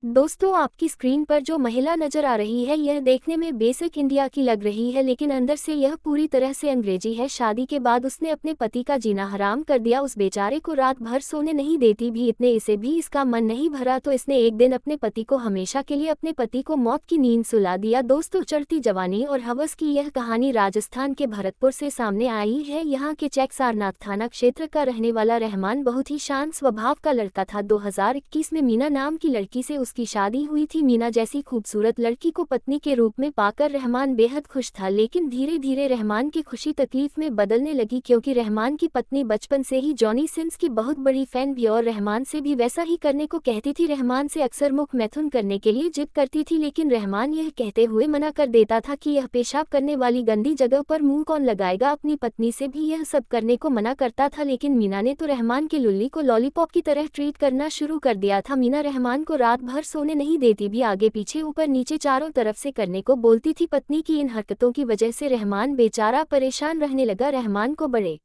दोस्तों, आपकी स्क्रीन पर जो महिला नजर आ रही है यह देखने में बेसिक इंडिया की लग रही है, लेकिन अंदर से यह पूरी तरह से अंग्रेजी है। शादी के बाद उसने अपने पति का जीना हराम कर दिया। उस बेचारे को रात भर सोने नहीं देती भी, इतने इसे भी इसका मन नहीं भरा तो इसने एक दिन अपने पति को हमेशा के लिए अपने पति को मौत की नींद सुला दिया। दोस्तों, चढ़ती जवानी और हवस की यह कहानी राजस्थान के भरतपुर से सामने आई है। यहाँ के चेक सारनाथ थाना क्षेत्र का रहने वाला रहमान बहुत ही शांत स्वभाव का लड़का था। 2021 में मीना नाम की लड़की से की शादी हुई थी। मीना जैसी खूबसूरत लड़की को पत्नी के रूप में पाकर रहमान बेहद खुश था, लेकिन धीरे धीरे रहमान की खुशी तकलीफ में बदलने लगी, क्योंकि रहमान की पत्नी बचपन से ही जॉनी सिन्स की बहुत बड़ी फैन भी और रहमान से भी वैसा ही करने को कहती थी। रहमान से अक्सर मुख मैथुन करने के लिए जिद करती थी, लेकिन रहमान यह कहते हुए मना कर देता था कि यह पेशाब करने वाली गंदी जगह पर मुंह कौन लगाएगा। अपनी पत्नी से भी यह सब करने को मना करता था, लेकिन मीना ने तो रहमान के लुल्ली को लॉलीपॉप की तरह ट्रीट करना शुरू कर दिया था। मीना रहमान को रात भर सोने नहीं देती भी, आगे पीछे ऊपर नीचे चारों तरफ से करने को बोलती थी। पत्नी की इन हरकतों की वजह से रहमान बेचारा परेशान रहने लगा। रहमान को बड़े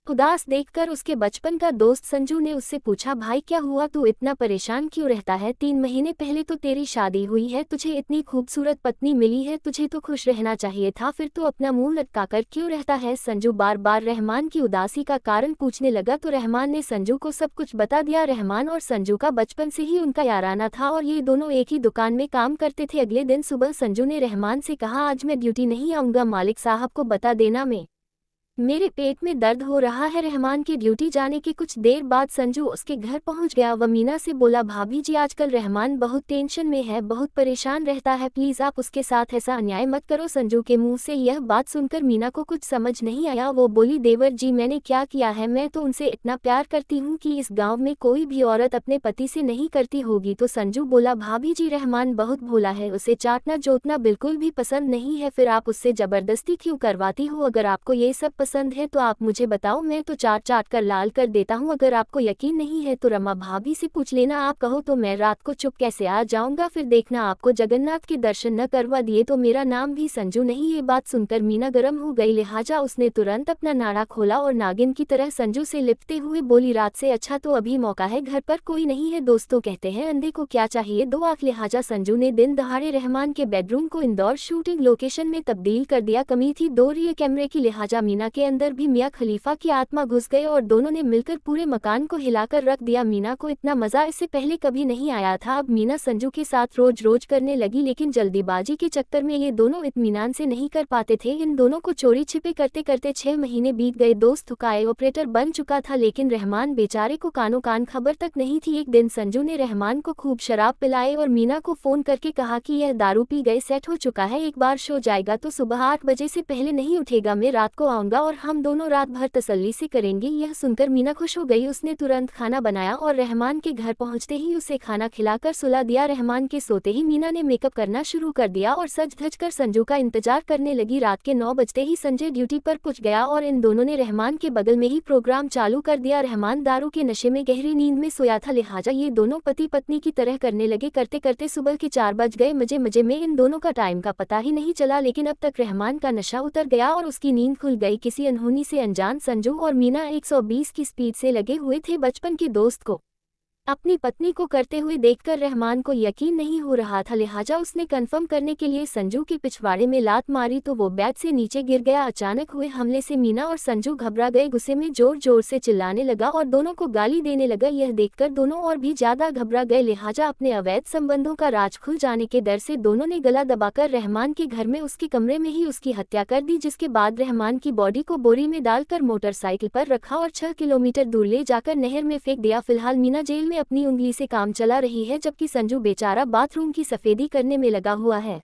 उदास देखकर उसके बचपन का दोस्त संजू ने उससे पूछा, भाई क्या हुआ, तू इतना परेशान क्यों रहता है? 3 महीने पहले तो तेरी शादी हुई है, तुझे इतनी खूबसूरत पत्नी मिली है, तुझे तो खुश रहना चाहिए था, फिर तू अपना मुंह लटकाकर क्यों रहता है? संजू बार बार रहमान की उदासी का कारण पूछने लगा तो रहमान ने संजू को सब कुछ बता दिया। रहमान और संजू का बचपन से ही उनका याराना था और ये दोनों एक ही दुकान में काम करते थे। अगले दिन सुबह संजू ने रहमान से कहा, आज मैं ड्यूटी नहीं आऊँगा, मालिक साहब को बता देना मेरे पेट में दर्द हो रहा है। रहमान के ड्यूटी जाने के कुछ देर बाद संजू उसके घर पहुंच गया। वह मीना से बोला, भाभी जी आजकल रहमान बहुत टेंशन में है, बहुत परेशान रहता है, प्लीज आप उसके साथ ऐसा अन्याय मत करो। संजू के मुंह से यह बात सुनकर मीना को कुछ समझ नहीं आया। वो बोली, देवर जी मैंने क्या किया है? मैं तो उनसे इतना प्यार करती हूँ कि इस गाँव में कोई भी औरत अपने पति से नहीं करती होगी। तो संजू बोला, भाभी जी रहमान बहुत भोला है, उसे चाटना जोतना बिल्कुल भी पसंद नहीं है, फिर आप उससे जबरदस्ती क्यों करवाती हो? अगर आपको ये सब पसंद है तो आप मुझे बताओ, मैं तो चाट चाट कर लाल कर देता हूँ। अगर आपको यकीन नहीं है तो रमा भाभी से पूछ लेना, आप कहो तो मैं रात को चुप कैसे आ जाऊंगा, फिर देखना आपको जगन्नाथ के दर्शन न करवा दिए तो मेरा नाम भी संजू नहीं। ये बात सुनकर मीना गर्म हो गई, लिहाजा उसने तुरंत अपना नाड़ा खोला और नागिन की तरह संजू से लिपटते हुए बोली, रात से अच्छा तो अभी मौका है, घर पर कोई नहीं है। दोस्तों कहते हैं अंधे को क्या चाहिए, 2 आंख। लिहाजा संजू ने दिन दहाड़े रहमान के बेडरूम को इंदौर शूटिंग लोकेशन में तब्दील कर दिया। कमी थी 2 रियर कैमरे की, लिहाजा मीना के अंदर भी मियां खलीफा की आत्मा घुस गए और दोनों ने मिलकर पूरे मकान को हिलाकर रख दिया। मीना को इतना मजा इससे पहले कभी नहीं आया था। अब मीना संजू के साथ रोज रोज करने लगी, लेकिन जल्दीबाजी के चक्कर में ये दोनों इत्मीनान से नहीं कर पाते थे। इन दोनों को चोरी छिपे करते करते 6 महीने बीत गए। दोस्त थुकाए ऑपरेटर बन चुका था, लेकिन रहमान बेचारे को कानो कान खबर तक नहीं थी। एक दिन संजू ने रहमान को खूब शराब पिलाए और मीना को फोन करके कहा कि यह दारू पी गए, सेट हो चुका है, एक बार शो जाएगा तो सुबह 8 बजे से पहले नहीं उठेगा, मैं रात को आऊंगा और हम दोनों रात भर तसल्ली से करेंगे। यह सुनकर मीना खुश हो गई। उसने तुरंत खाना बनाया और रहमान के घर पहुंचते ही उसे खाना खिलाकर सुला दिया। रहमान के सोते ही मीना ने मेकअप करना शुरू कर दिया और सज धज कर संजू का इंतजार करने लगी। रात के 9 बजते ही संजय ड्यूटी पर पहुंच गया और इन दोनों ने रहमान के बगल में ही प्रोग्राम चालू कर दिया। रहमान दारू के नशे में गहरी नींद में सोया था, लिहाजा ये दोनों पति पत्नी की तरह करने लगे। करते करते सुबह के 4 बज गए। मजे मजे में इन दोनों का टाइम का पता ही नहीं चला, लेकिन अब तक रहमान का नशा उतर गया और उसकी नींद खुल गई। किसी अनहोनी से अनजान संजू और मीना 120 की स्पीड से लगे हुए थे। बचपन के दोस्त को अपनी पत्नी को करते हुए देखकर रहमान को यकीन नहीं हो रहा था, लिहाजा उसने कंफर्म करने के लिए संजू के पिछवाड़े में लात मारी तो वो बेड से नीचे गिर गया। अचानक हुए हमले से मीना और संजू घबरा गए, गुस्से में जोर जोर से चिल्लाने लगा और दोनों को गाली देने लगा। यह देखकर दोनों और भी ज्यादा घबरा गए, लिहाजा अपने अवैध संबंधों का राज खुल जाने के डर से दोनों ने गला दबाकर रहमान के घर में उसके कमरे में ही उसकी हत्या कर दी, जिसके बाद रहमान की बॉडी को बोरी में डालकर मोटरसाइकिल पर रखा और 6 किलोमीटर दूर ले जाकर नहर में फेंक दिया। फिलहाल मीना जेल में अपनी उंगली से काम चला रही है, जबकि संजू बेचारा बाथरूम की सफेदी करने में लगा हुआ है।